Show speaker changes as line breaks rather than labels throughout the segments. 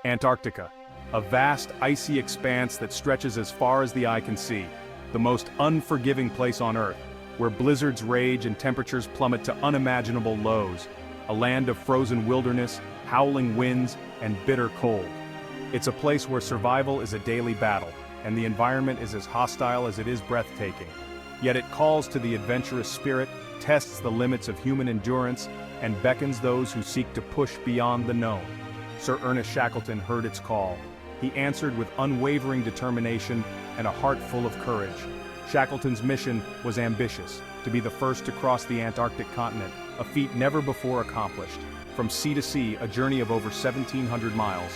Antarctica, a vast icy expanse that stretches as far as the eye can see, the most unforgiving place on Earth, where blizzards rage and temperatures plummet to unimaginable lows, a land of frozen wilderness, howling winds, and bitter cold. It's a place where survival is a daily battle, and the environment is as hostile as it is breathtaking. Yet it calls to the adventurous spirit, tests the limits of human endurance, and beckons those who seek to push beyond the known. Sir Ernest Shackleton heard its call. He answered with unwavering determination and a heart full of courage. Shackleton's mission was ambitious, to be the first to cross the Antarctic continent, a feat never before accomplished. From sea to sea, a journey of over 1,700 miles.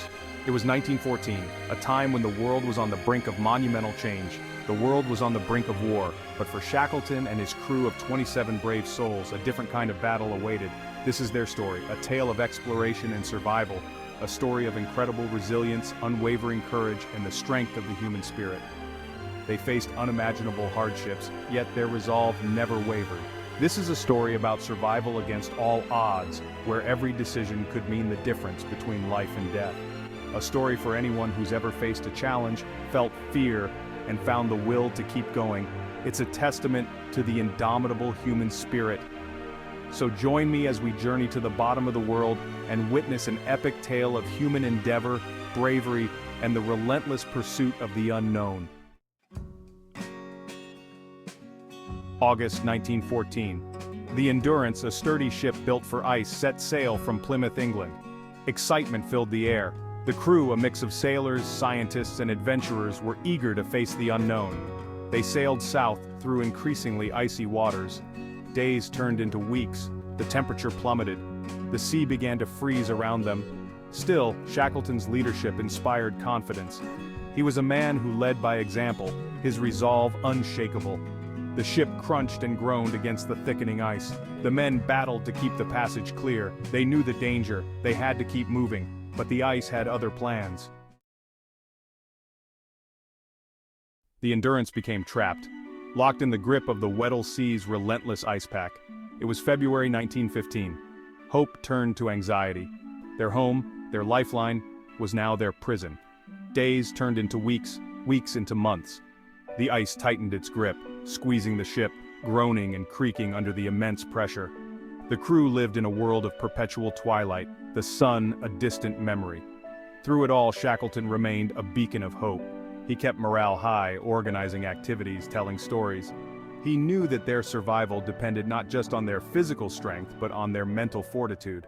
It was 1914, a time when the world was on the brink of monumental change. The world was on the brink of war, but for Shackleton and his crew of 27 brave souls, a different kind of battle awaited. This is their story, a tale of exploration and survival, a story of incredible resilience, unwavering courage, and the strength of the human spirit. They faced unimaginable hardships, yet their resolve never wavered. This is a story about survival against all odds, where every decision could mean the difference between life and death. A story for anyone who's ever faced a challenge, felt fear, and found the will to keep going. It's a testament to the indomitable human spirit. So join me as we journey to the bottom of the world and witness an epic tale of human endeavor, bravery, and the relentless pursuit of the unknown. August 1914. The Endurance, a sturdy ship built for ice, set sail from Plymouth, England. Excitement filled the air. The crew, a mix of sailors, scientists, and adventurers, were eager to face the unknown. They sailed south through increasingly icy waters. Days turned into weeks, the temperature plummeted. The sea began to freeze around them. Still, Shackleton's leadership inspired confidence. He was a man who led by example, his resolve unshakable. The ship crunched and groaned against the thickening ice. The men battled to keep the passage clear. They knew the danger, they had to keep moving, but the ice had other plans. The Endurance became trapped, locked in the grip of the Weddell Sea's relentless ice pack. It was February 1915. Hope turned to anxiety. Their home, their lifeline, was now their prison. Days turned into weeks, weeks into months. The ice tightened its grip, squeezing the ship, groaning and creaking under the immense pressure. The crew lived in a world of perpetual twilight, the sun a distant memory. Through it all, Shackleton remained a beacon of hope. He kept morale high, organizing activities, telling stories. He knew that their survival depended not just on their physical strength, but on their mental fortitude.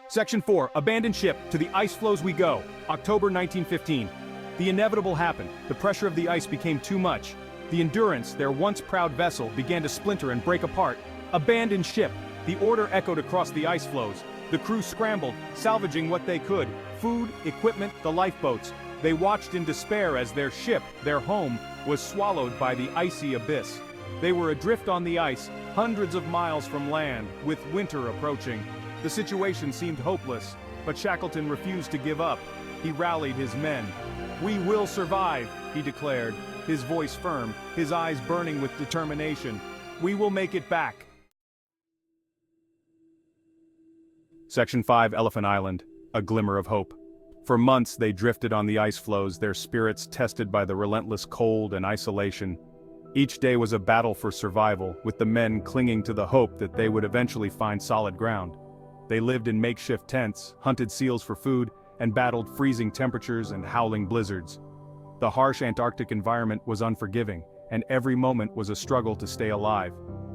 Section 4, Abandoned Ship, to the ice floes we go, October 1915. The inevitable happened. The pressure of the ice became too much. The Endurance, their once proud vessel, began to splinter and break apart. Abandoned ship. The order echoed across the ice floes. The crew scrambled, salvaging what they could. Food, equipment, the lifeboats. They watched in despair as their ship, their home, was swallowed by the icy abyss. They were adrift on the ice, hundreds of miles from land, with winter approaching. The situation seemed hopeless, but Shackleton refused to give up. He rallied his men. "We will survive," he declared, his voice firm, his eyes burning with determination. "We will make it back." Section 5, Elephant Island, a glimmer of hope. For months they drifted on the ice floes, their spirits tested by the relentless cold and isolation. Each day was a battle for survival, with the men clinging to the hope that they would eventually find solid ground. They lived in makeshift tents, hunted seals for food, and battled freezing temperatures and howling blizzards. The harsh Antarctic environment was unforgiving, and every moment was a struggle to stay alive.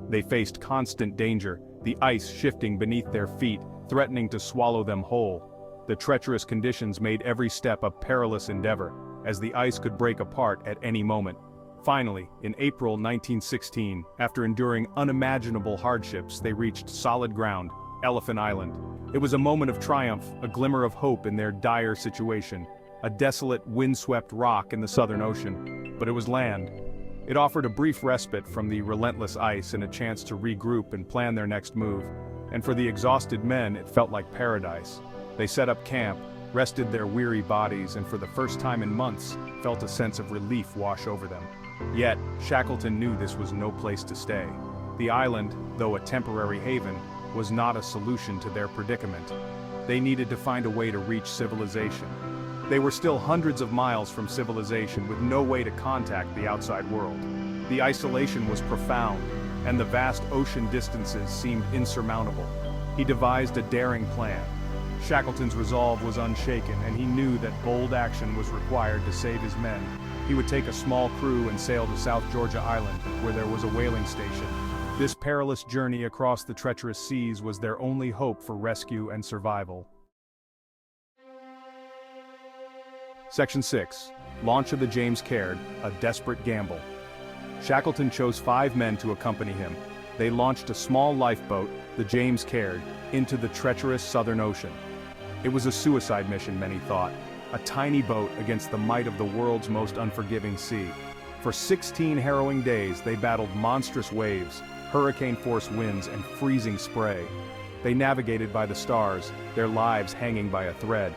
They faced constant danger, the ice shifting beneath their feet, threatening to swallow them whole. The treacherous conditions made every step a perilous endeavor, as the ice could break apart at any moment. Finally, in April 1916, after enduring unimaginable hardships, they reached solid ground, Elephant Island. It was a moment of triumph, a glimmer of hope in their dire situation, a desolate, windswept rock in the Southern Ocean. But it was land. It offered a brief respite from the relentless ice and a chance to regroup and plan their next move. And for the exhausted men, it felt like paradise. They set up camp, rested their weary bodies, and for the first time in months, felt a sense of relief wash over them. Yet, Shackleton knew this was no place to stay. The island, though a temporary haven, was not a solution to their predicament. They needed to find a way to reach civilization. They were still hundreds of miles from civilization with no way to contact the outside world. The isolation was profound, and the vast ocean distances seemed insurmountable. He devised a daring plan. Shackleton's resolve was unshaken, and he knew that bold action was required to save his men. He would take a small crew and sail to South Georgia Island, where there was a whaling station. This perilous journey across the treacherous seas was their only hope for rescue and survival. Section 6. Launch of the James Caird, a desperate gamble. Shackleton chose 5 men to accompany him. They launched a small lifeboat, the James Caird, into the treacherous Southern Ocean. It was a suicide mission, many thought, a tiny boat against the might of the world's most unforgiving sea. For 16 harrowing days, they battled monstrous waves, hurricane-force winds, and freezing spray. They navigated by the stars, their lives hanging by a thread.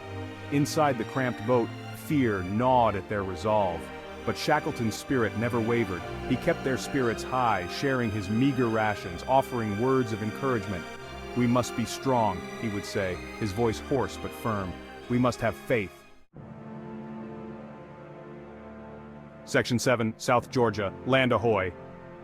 Inside the cramped boat, fear gnawed at their resolve. But Shackleton's spirit never wavered. He kept their spirits high, sharing his meager rations, offering words of encouragement. "We must be strong," he would say, his voice hoarse but firm. "We must have faith." Section 7, South Georgia, land ahoy.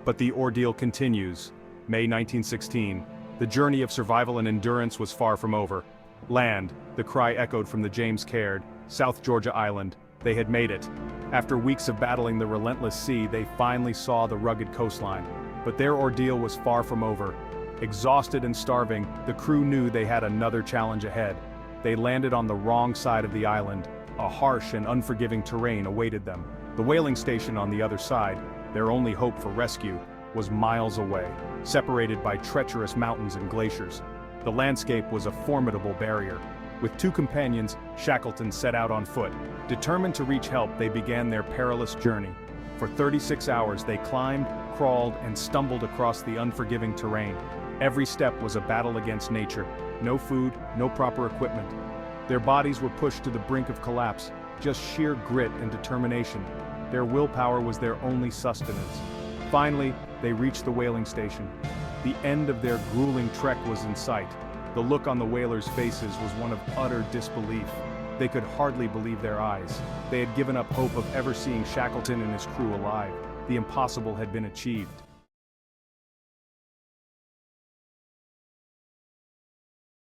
But the ordeal continues. May 1916. The journey of survival and endurance was far from over. Land, the cry echoed from the James Caird, South Georgia Island. They had made it. After weeks of battling the relentless sea, they finally saw the rugged coastline. But their ordeal was far from over. Exhausted and starving, the crew knew they had another challenge ahead. They landed on the wrong side of the island. A harsh and unforgiving terrain awaited them. The whaling station on the other side, their only hope for rescue, was miles away, separated by treacherous mountains and glaciers. The landscape was a formidable barrier. With 2 companions, Shackleton set out on foot. Determined to reach help, they began their perilous journey. For 36 hours they climbed, crawled, and stumbled across the unforgiving terrain. Every step was a battle against nature. No food, no proper equipment. Their bodies were pushed to the brink of collapse, just sheer grit and determination. Their willpower was their only sustenance. Finally, they reached the whaling station. The end of their grueling trek was in sight. The look on the whalers' faces was one of utter disbelief. They could hardly believe their eyes. They had given up hope of ever seeing Shackleton and his crew alive. The impossible had been achieved.